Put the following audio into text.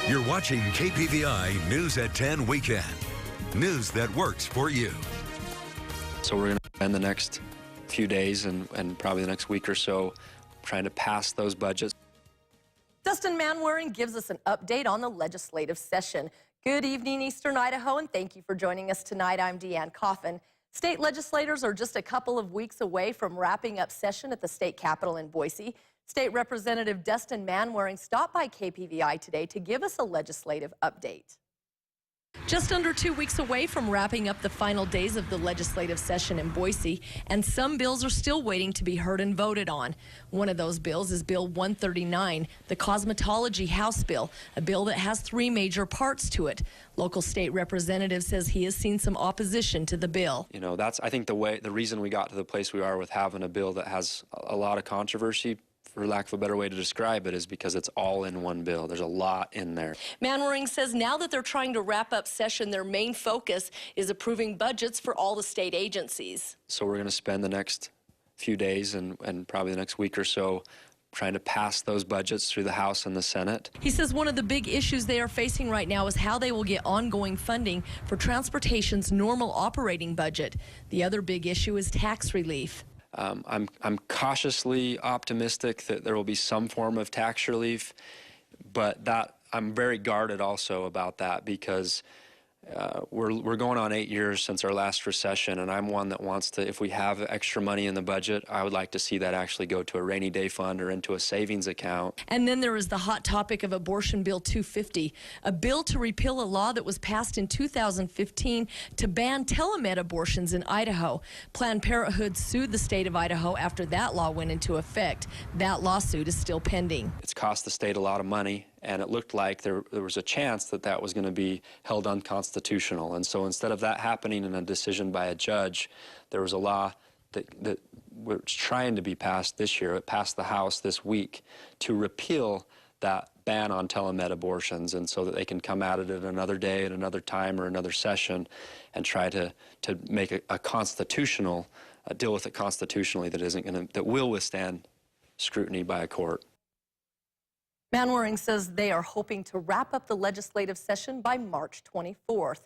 You're watching KPVI News at 10 Weekend. News that works for you. So we're going to spend the next few days and probably the next week or so trying to pass those budgets. Dustin Manwaring gives us an update on the legislative session. Good evening, Eastern Idaho, and thank you for joining us tonight. I'm Deanne Coffin. State legislators are just a couple of weeks away from wrapping up session at the state capitol in Boise. State Representative Dustin Manwaring stopped by KPVI today to give us a legislative update. Just under 2 weeks away from wrapping up the final days of the legislative session in Boise, and some bills are still waiting to be heard and voted on. One of those bills is Bill 139, the Cosmetology House Bill, a bill that has three major parts to it. Local state representative says he has seen some opposition to the bill. You know, that's, I think, the reason we got to the place we are with having a bill that has a lot of controversy, for lack of a better way to describe it, is because it's all in one bill. There's a lot in there. Manwaring says now that they're trying to wrap up session, their main focus is approving budgets for all the state agencies. So we're going to spend the next few days and probably the next week or so trying to pass those budgets through the House and the Senate. He says one of the big issues they are facing right now is how they will get ongoing funding for transportation's normal operating budget. The other big issue is tax relief. I'm cautiously optimistic that there will be some form of tax relief, but I'm very guarded also about that because we're going on 8 years since our last recession, and I'm one that wants to, if we have extra money in the budget, I would like to see that actually go to a rainy day fund or into a savings account. And then there is the hot topic of Abortion Bill 250, a bill to repeal a law that was passed in 2015 to ban telemed abortions in Idaho. Planned Parenthood sued the state of Idaho after that law went into effect. That lawsuit is still pending. It's cost the state a lot of money, and it looked like there was a chance that was going to be held unconstitutional. And so instead of that happening in a decision by a judge, there was a law that was trying to be passed this year. It passed the House this week to repeal that ban on telemed abortions, and so that they can come at it at another day, at another time, or another session, and try to make a constitutional, deal with it constitutionally that will withstand scrutiny by a court. Manwaring says they are hoping to wrap up the legislative session by March 24th.